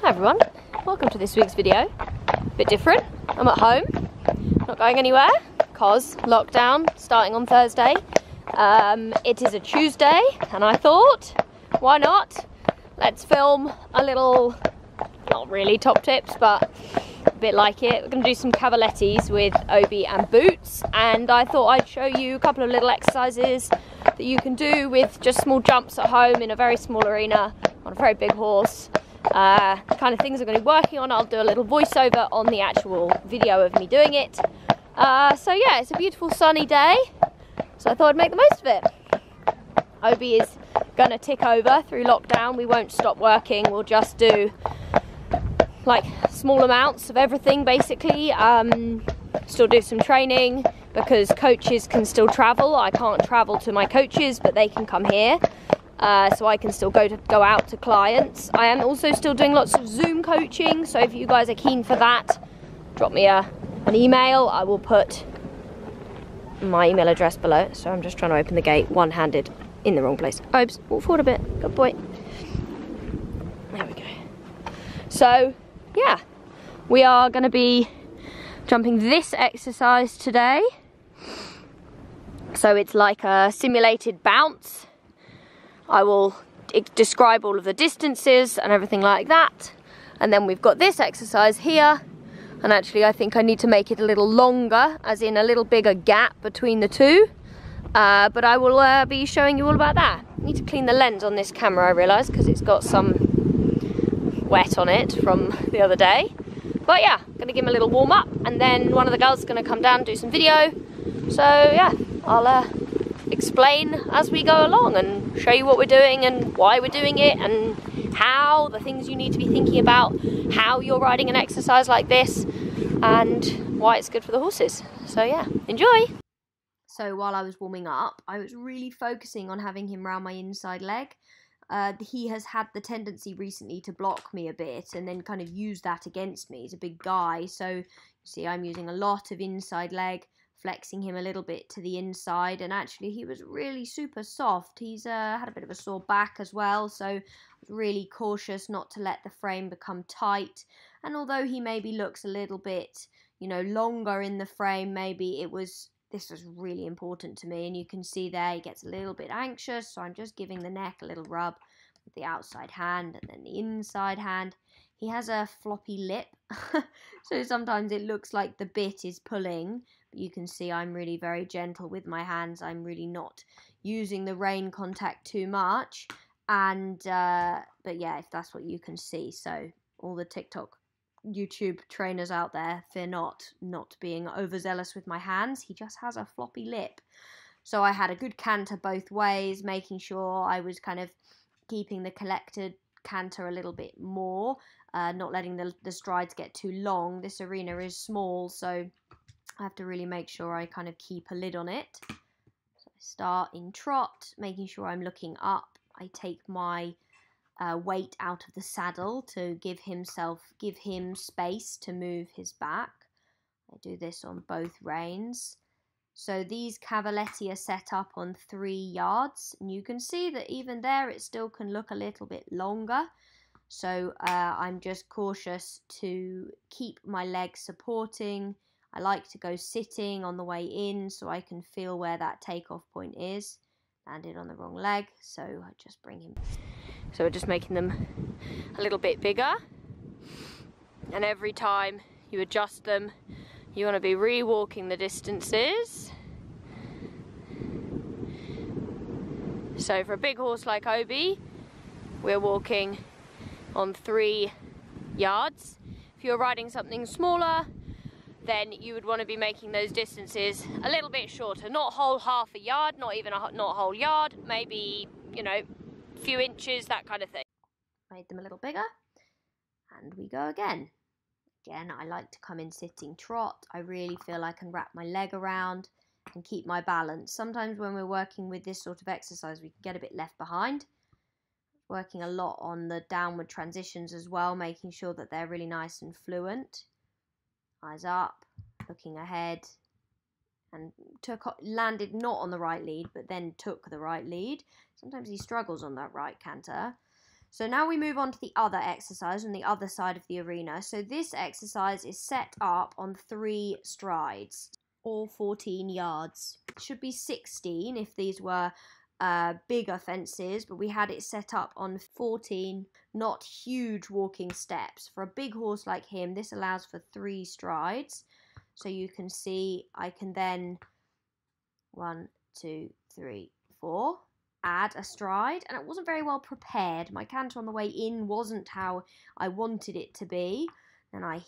Hi everyone, welcome to this week's video. Bit different, I'm at home, not going anywhere because lockdown starting on Thursday. It is a Tuesday and I thought, why not? Let's film a little, not really top tips, but a bit like it. We're going to do some Cavalettis with Obi and boots, and I thought I'd show you a couple of little exercises that you can do with just small jumps at home in a very small arena on a very big horse. Kind of things I'm going to be working on. I'll do a little voiceover on the actual video of me doing it. So yeah, it's a beautiful sunny day, so I thought I'd make the most of it. Obi is going to tick over through lockdown. We won't stop working, we'll just do like small amounts of everything basically. Still do some training because coaches can still travel. I can't travel to my coaches, but they can come here. So I can still go out to clients. I am also still doing lots of Zoom coaching, so if you guys are keen for that, drop me an email. I will put my email address below. So I'm just trying to open the gate one-handed in the wrong place. Oops, walk forward a bit, good boy. There we go. So yeah, we are going to be jumping this exercise today. So it's like a simulated bounce. I will describe all of the distances and everything like that. And then we've got this exercise here. And actually I think I need to make it a little longer, as in a little bigger gap between the two. But I will be showing you all about that. I need to clean the lens on this camera, I realise, because it's got some wet on it from the other day. But yeah, I'm going to give him a little warm up. And then one of the girls is going to come down and do some video. So yeah, I'll explain as we go along and show you what we're doing and why we're doing it and how, the things you need to be thinking about, how you're riding an exercise like this and why it's good for the horses. So yeah, enjoy! So while I was warming up, I was really focusing on having him round my inside leg. He has had the tendency recently to block me a bit and then kind of use that against me. He's a big guy, so you see I'm using a lot of inside leg, flexing him a little bit to the inside, and actually he was really super soft. He's had a bit of a sore back as well, so I was really cautious not to let the frame become tight. And although he maybe looks a little bit, you know, longer in the frame, maybe this was really important to me, and you can see there he gets a little bit anxious, so I'm just giving the neck a little rub with the outside hand and then the inside hand. He has a floppy lip, so sometimes it looks like the bit is pulling, but you can see I'm really very gentle with my hands. I'm really not using the rein contact too much, and but yeah, if that's what you can see. So all the TikTok, YouTube trainers out there, fear not being overzealous with my hands. He just has a floppy lip. So I had a good canter both ways, making sure I was kind of keeping the collected canter a little bit more, not letting the strides get too long. This arena is small, so I have to really make sure I kind of keep a lid on it. So I start in trot, making sure I'm looking up. I take my weight out of the saddle to give him space to move his back. I do this on both reins. So these Cavaletti are set up on 3 yards, and you can see that even there it still can look a little bit longer. So I'm just cautious to keep my legs supporting. I like to go sitting on the way in so I can feel where that takeoff point is. Landed on the wrong leg, so I just bring him. So we're just making them a little bit bigger, and every time you adjust them, you want to be re-walking the distances. So for a big horse like Obi, we're walking on 3 yards. If you're riding something smaller, then you would want to be making those distances a little bit shorter. Not whole half a yard, not whole yard, maybe, you know, a few inches, that kind of thing. Made them a little bigger, and we go again. Again, I like to come in sitting trot. I really feel I can wrap my leg around and keep my balance. Sometimes when we're working with this sort of exercise, we can get a bit left behind. Working a lot on the downward transitions as well, making sure that they're really nice and fluent. Eyes up, looking ahead, and landed not on the right lead, but then took the right lead. Sometimes he struggles on that right canter. So now we move on to the other exercise on the other side of the arena. So this exercise is set up on 3 strides, all 14 yards. It should be 16 if these were bigger fences, but we had it set up on 14 not huge walking steps. For a big horse like him, this allows for 3 strides. So you can see I can then 1, 2, 3, 4 add a stride, and it wasn't very well prepared. My canter on the way in wasn't how I wanted it to be. Then I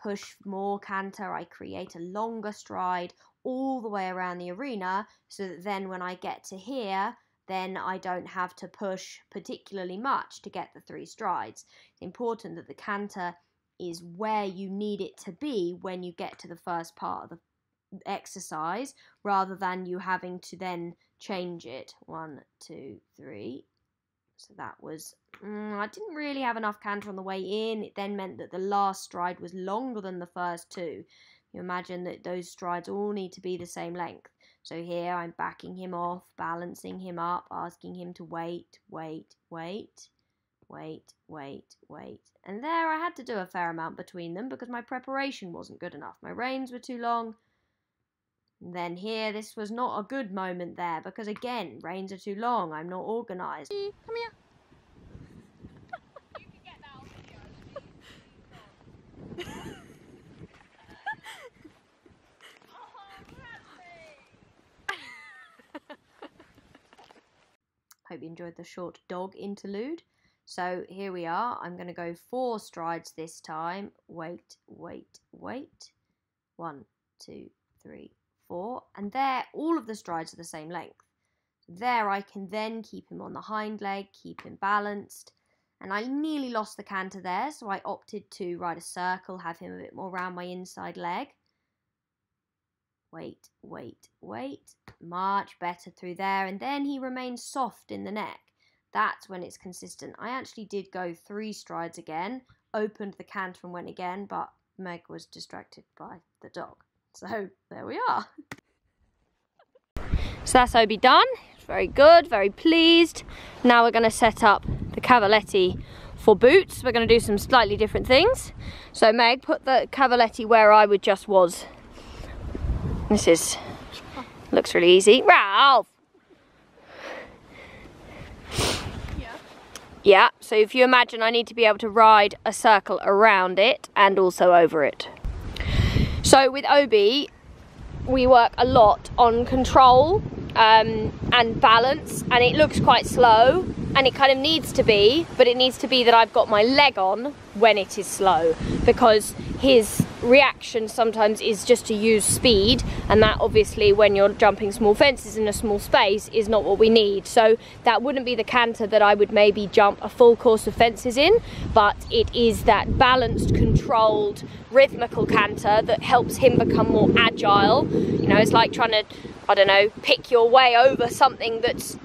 push more canter, I create a longer stride all the way around the arena, so that then when I get to here, then I don't have to push particularly much to get the 3 strides. It's important that the canter is where you need it to be when you get to the first part of the exercise, rather than you having to then change it. 1, 2, 3. So that was, I didn't really have enough canter on the way in. It then meant that the last stride was longer than the first 2. You imagine that those strides all need to be the same length. So here I'm backing him off, balancing him up, asking him to wait, wait, wait, wait, wait, wait. And there I had to do a fair amount between them because my preparation wasn't good enough. My reins were too long. And then here, this was not a good moment there because again, reins are too long. I'm not organised. Come here. You can get that on video. Hope you enjoyed the short dog interlude. So here we are. I'm going to go 4 strides this time. Wait, wait, wait. 1, 2, 3, 4. And there, all of the strides are the same length. There I can then keep him on the hind leg, keep him balanced. And I nearly lost the canter there, so I opted to ride a circle, have him a bit more around my inside leg. Wait, wait, wait. Much better through there. And then he remains soft in the neck. That's when it's consistent. I actually did go 3 strides again, opened the canter and went again, but Meg was distracted by the dog. So there we are. So that's Obi done. Very good, very pleased. Now we're going to set up the Cavaletti for boots. We're going to do some slightly different things. So Meg, put the Cavaletti where I would just was. This looks really easy. Ralph! Yeah, so if you imagine I need to be able to ride a circle around it and also over it. So with Obi, we work a lot on control and balance, and it looks quite slow, and it kind of needs to be, but it needs to be that I've got my leg on when it is slow, because his reaction sometimes is just to use speed, and that obviously when you're jumping small fences in a small space is not what we need. So that wouldn't be the canter that I would maybe jump a full course of fences in, but it is that balanced, controlled, rhythmical canter that helps him become more agile. You know, it's like trying to, I don't know, pick your way over something that's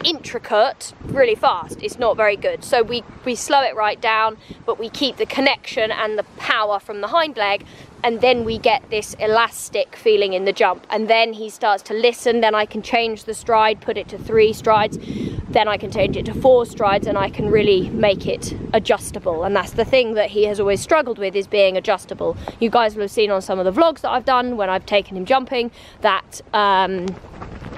intricate really fast. It's not very good. So we slow it right down, but we keep the connection and the power from the hind leg, and then we get this elastic feeling in the jump, and then he starts to listen. Then I can change the stride, put it to 3 strides, then I can change it to 4 strides, and I can really make it adjustable. And that's the thing that he has always struggled with, is being adjustable. You guys will have seen on some of the vlogs that I've done when I've taken him jumping that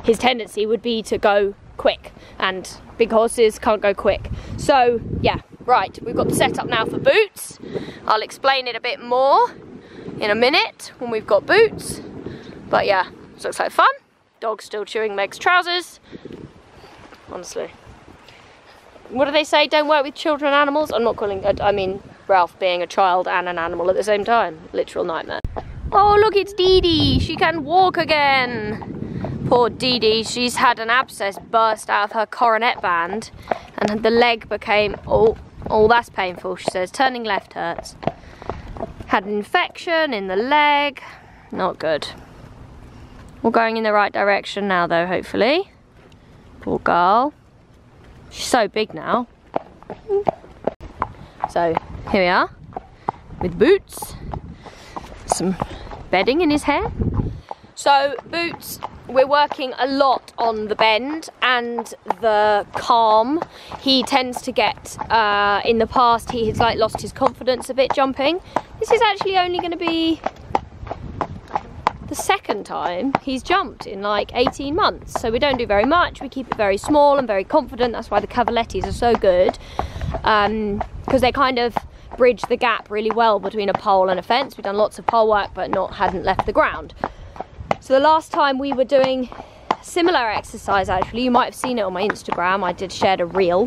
his tendency would be to go quick, and big horses can't go quick. So yeah, right, we've got the setup now for boots. I'll explain it a bit more in a minute when we've got boots, but yeah, this looks like fun. Dog's still chewing Meg's trousers. Honestly, what do they say, don't work with children and animals? I'm not calling, I mean Ralph being a child and an animal at the same time. Literal nightmare. Oh look, it's Didi, she can walk again. Poor Didi, she's had an abscess burst out of her coronet band, and the leg became, oh that's painful, she says, turning left hurts. Had an infection in the leg, not good. We're going in the right direction now though, hopefully. Poor girl. She's so big now. So here we are, with boots, some bedding in his hair. So boots, we're working a lot on the bend and the calm. He tends to get, in the past, he has like lost his confidence a bit jumping. This is actually only going to be the second time he's jumped in like 18 months. So we don't do very much, we keep it very small and very confident. That's why the Cavalettis are so good, because they kind of bridge the gap really well between a pole and a fence. We've done lots of pole work but hadn't left the ground. So the last time we were doing similar exercise, actually, you might have seen it on my Instagram, I did shared a reel,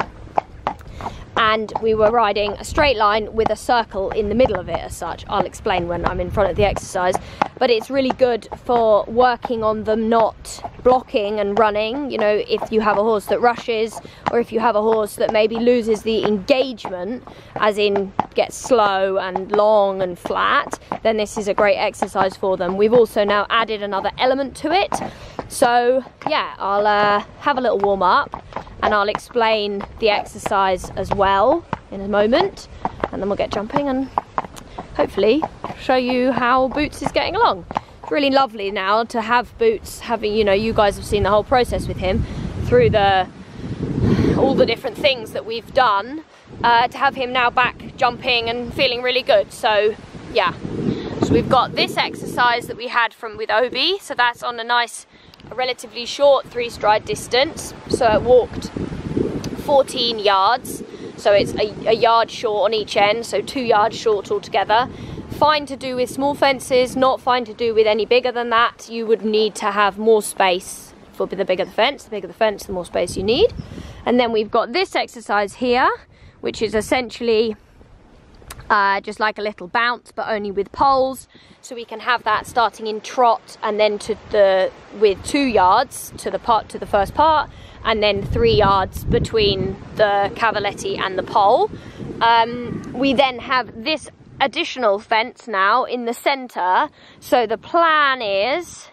and we were riding a straight line with a circle in the middle of it as such. I'll explain when I'm in front of the exercise, but it's really good for working on them not blocking and running. You know, if you have a horse that rushes, or if you have a horse that maybe loses the engagement, as in gets slow and long and flat, then this is a great exercise for them. We've also now added another element to it. So yeah, I'll have a little warm up and I'll explain the exercise as well in a moment, and then we'll get jumping and hopefully show you how Boots is getting along. It's really lovely now to have Boots having, you know, you guys have seen the whole process with him through all the different things that we've done, to have him now back jumping and feeling really good. So yeah, so we've got this exercise that we had with Obi, so that's on a relatively short 3-stride distance. So it walked 14 yards, so it's a yard short on each end, so 2 yards short altogether. Fine to do with small fences, not fine to do with any bigger than that. You would need to have more space for the bigger the fence. The bigger the fence, the more space you need. And then we've got this exercise here, which is essentially just like a little bounce, but only with poles. So we can have that starting in trot, and then with 2 yards to the first part, and then 3 yards between the Cavaletti and the pole. We then have this additional fence now in the center. So the plan is,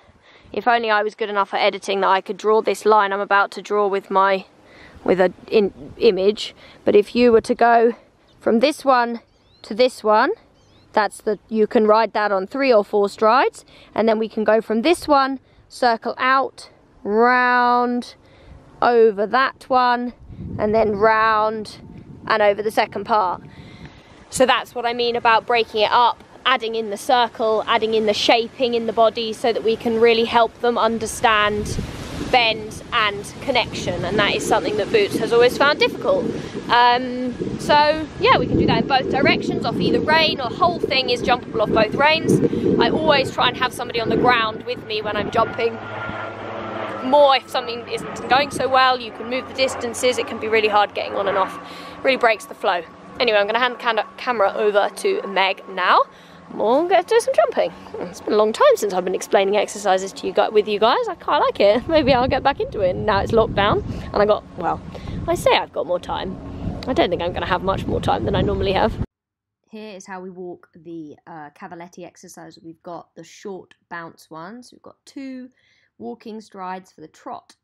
if only I was good enough at editing that I could draw this line I'm about to draw with an image. But if you were to go from this one to this one, you can ride that on 3 or 4 strides, and then we can go from this one, circle out, round, over that one, and then round and over the second part. So that's what I mean about breaking it up, adding in the circle, adding in the shaping in the body, so that we can really help them understand bend and connection, and that is something that Boots has always found difficult. So yeah, we can do that in both directions, off either rein, or the whole thing is jumpable off both reins. I always try and have somebody on the ground with me when I'm jumping. More if something isn't going so well, you can move the distances. It can be really hard getting on and off, really breaks the flow. Anyway, I'm going to hand the camera over to Meg now. We'll get to do some jumping. It's been a long time since I've been explaining exercises to you with you guys. I quite like it. Maybe I'll get back into it. Now it's locked down, and I say I've got more time. I don't think I'm going to have much more time than I normally have. Here is how we walk the Cavaletti exercise. We've got the short bounce ones. We've got 2 walking strides for the trot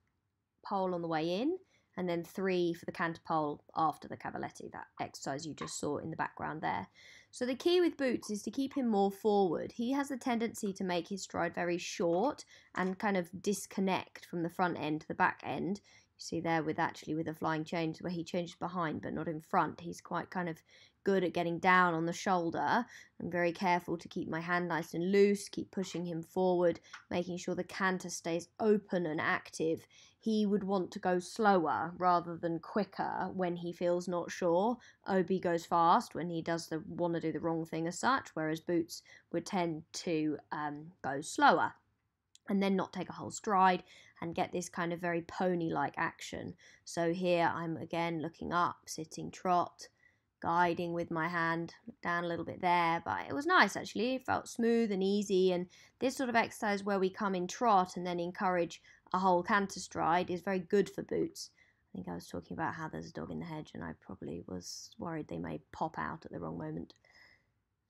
pole on the way in, and then 3 for the canter pole after the Cavaletti, that exercise you just saw in the background there. So the key with Boots is to keep him more forward. He has a tendency to make his stride very short and kind of disconnect from the front end to the back end. You see there with a flying change where he changes behind but not in front. He's quite kind of good at getting down on the shoulder. I'm very careful to keep my hand nice and loose, keep pushing him forward, making sure the canter stays open and active. He would want to go slower rather than quicker when he feels not sure. Obi goes fast when he want to do the wrong thing as such, whereas Boots would tend to go slower and then not take a whole stride and get this kind of very pony-like action. So here I'm again looking up, sitting trot, guiding with my hand down a little bit there, but it was nice actually. It felt smooth and easy, and this sort of exercise where we come in trot and then encourage a whole canter stride is very good for Boots. I think I was talking about how there's a dog in the hedge, and I probably was worried they may pop out at the wrong moment.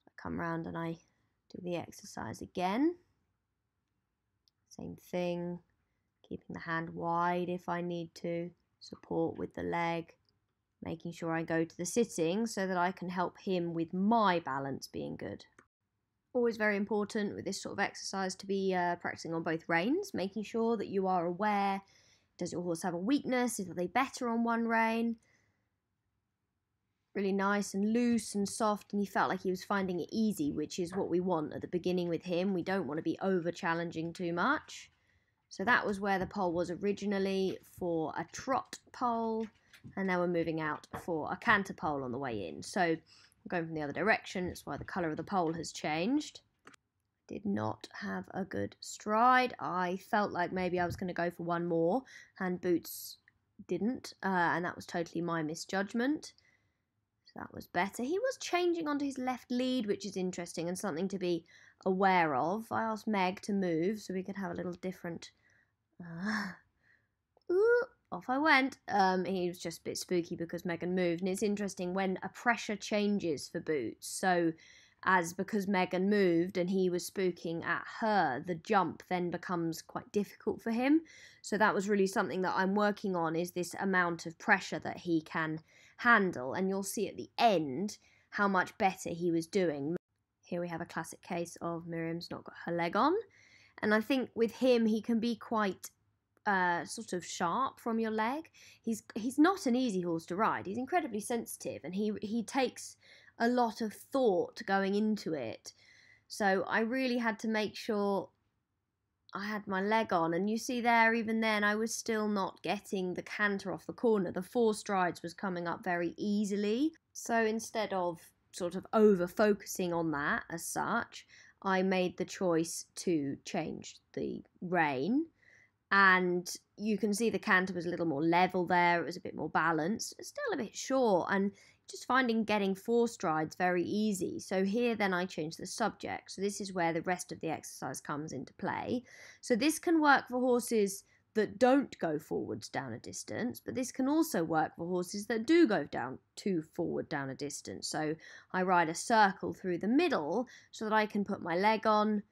I come round and I do the exercise again. Same thing, keeping the hand wide if I need to, support with the leg, making sure I go to the sitting so that I can help him with my balance being good. Always very important with this sort of exercise to be practicing on both reins, making sure that you are aware, does your horse have a weakness, are they better on one rein? Really nice and loose and soft, and he felt like he was finding it easy, which is what we want at the beginning with him. We don't want to be over challenging too much. So that was where the pole was originally for a trot pole, and now we're moving out for a canter pole on the way in. So I'm going from the other direction, that's why the colour of the pole has changed. Did not have a good stride. I felt like maybe I was going to go for one more, and Boots didn't, and that was totally my misjudgment. That was better. He was changing onto his left lead, which is interesting and something to be aware of. I asked Meg to move so we could have a little different... off I went. He was just a bit spooky because Megan moved. And it's interesting when a pressure changes for Boots. So because Megan moved and he was spooking at her, the jump then becomes quite difficult for him. So that was really something that I'm working on, is this amount of pressure that he can handle. And you'll see at the end how much better he was doing. Here we have a classic case of Miriam's not got her leg on. And I think with him, he can be quite sort of sharp from your leg. He's not an easy horse to ride. He's incredibly sensitive, and he takes a lot of thought going into it. So I really had to make sure I had my leg on, and you see there, even then I was still not getting the canter off the corner. The 4 strides was coming up very easily. So instead of sort of over focusing on that as such, I made the choice to change the rein. And you can see the canter was a little more level there. It was a bit more balanced. It's still a bit short, and just finding getting 4 strides very easy. So here then I changed the subject. So this is where the rest of the exercise comes into play. So this can work for horses that don't go forwards down a distance, but this can also work for horses that do go forward down a distance. So I ride a circle through the middle so that I can put my leg on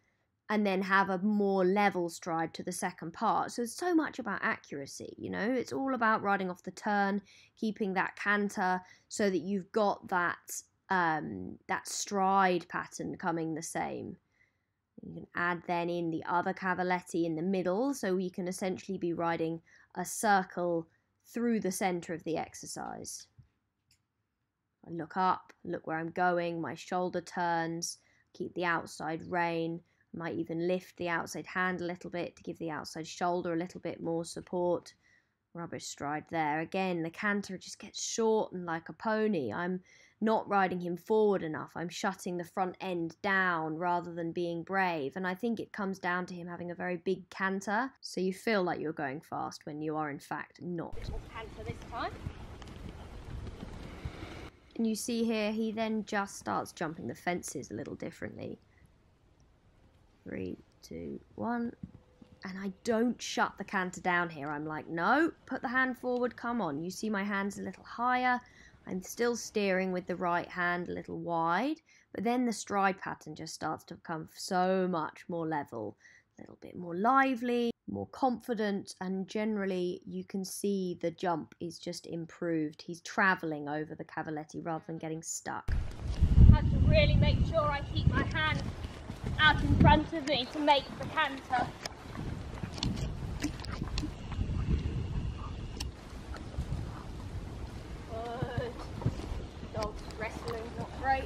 and then have a more level stride to the second part. So it's so much about accuracy, you know. It's all about riding off the turn, keeping that canter so that you've got that that stride pattern coming the same. You can add then in the other Cavaletti in the middle, so you can essentially be riding a circle through the centre of the exercise. I look up, look where I'm going, my shoulder turns, keep the outside rein. I might even lift the outside hand a little bit to give the outside shoulder a little bit more support. Rubbish stride there. Again, the canter just gets short and like a pony. I'm not riding him forward enough. I'm shutting the front end down rather than being brave. And I think it comes down to him having a very big canter. So you feel like you're going fast when you are in fact not. Canter this time. And you see here, he then just starts jumping the fences a little differently. 3, 2, 1. And I don't shut the canter down here. I'm like, no, put the hand forward, come on. You see my hand's a little higher. I'm still steering with the right hand a little wide. But then the stride pattern just starts to become so much more level. A little bit more lively, more confident. And generally, you can see the jump is just improved. He's travelling over the Cavaletti rather than getting stuck. I have to really make sure I keep my hand out in front of me to make the canter. Good. Dogs wrestling, not great.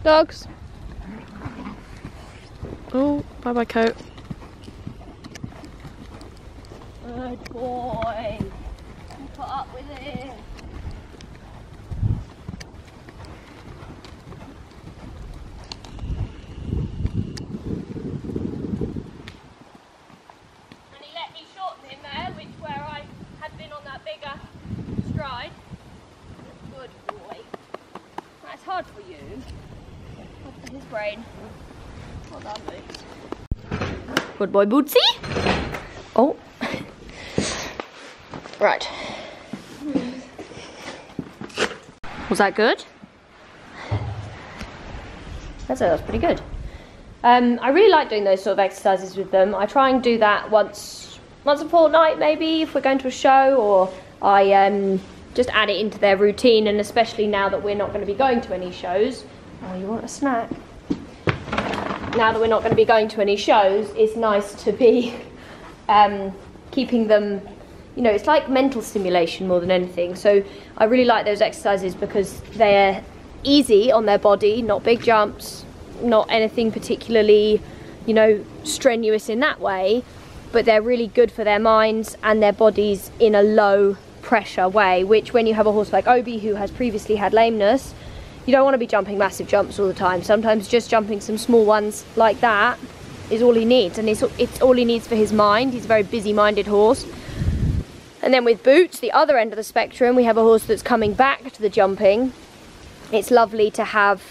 Dogs. Oh, bye bye coat. Good boy. Put up with it. Hard for you. Hard for his brain. Well done, Boots. Good boy, Bootsy. Oh. Right. Was that good? I'd say that's pretty good. I really like doing those sort of exercises with them. I try and do that once a fortnight, maybe, if we're going to a show, or I just add it into their routine, and especially now that we're not going to be going to any shows. Oh, you want a snack? now that we're not going to be going to any shows, it's nice to be keeping them, you know, it's like mental stimulation more than anything. So I really like those exercises because they're easy on their body, not big jumps, not anything particularly, you know, strenuous in that way, but they're really good for their minds and their bodies in a low pressure way, which when you have a horse like Obi who has previously had lameness, you don't want to be jumping massive jumps all the time. Sometimes just jumping some small ones like that is all he needs, and it's all he needs for his mind. He's a very busy-minded horse. And then with Boots, the other end of the spectrum, we have a horse that's coming back to the jumping. It's lovely to have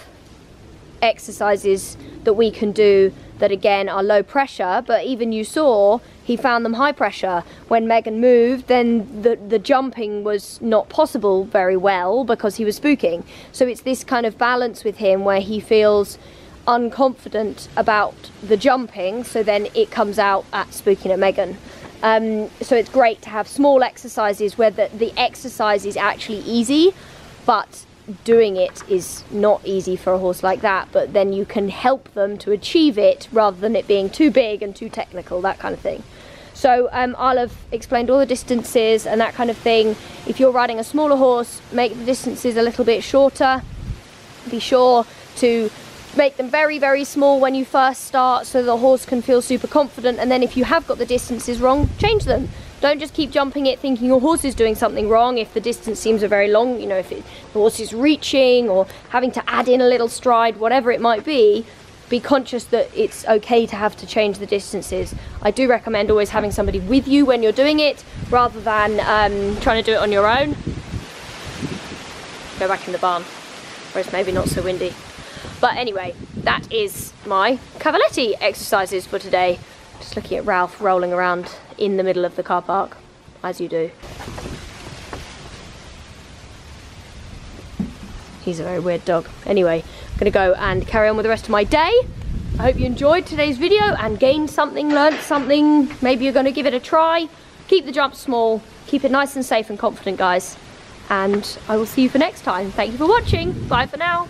exercises that we can do that again are low pressure, but even you saw he found them high pressure. When Megan moved, then the jumping was not possible very well because he was spooking. So it's this kind of balance with him where he feels unconfident about the jumping, so then it comes out at spooking at Megan. So it's great to have small exercises where the exercise is actually easy, but doing it is not easy for a horse like that, but then you can help them to achieve it rather than it being too big and too technical, that kind of thing. So I'll have explained all the distances and that kind of thing. If you're riding a smaller horse, make the distances a little bit shorter. Be sure to make them very, very small when you first start so the horse can feel super confident, and then if you have got the distances wrong, change them. Don't just keep jumping it thinking your horse is doing something wrong. If the distance seems very long, you know, if the horse is reaching or having to add in a little stride, whatever it might be conscious that it's okay to have to change the distances. I do recommend always having somebody with you when you're doing it, rather than trying to do it on your own. Go back in the barn, where it's maybe not so windy. But anyway, that is my Cavaletti exercises for today. Just looking at Ralph rolling around in the middle of the car park, as you do. He's a very weird dog. Anyway, I'm gonna go and carry on with the rest of my day. I hope you enjoyed today's video and gained something, learnt something. Maybe you're gonna give it a try. Keep the jumps small, keep it nice and safe and confident, guys. And I will see you for next time. Thank you for watching. Bye for now.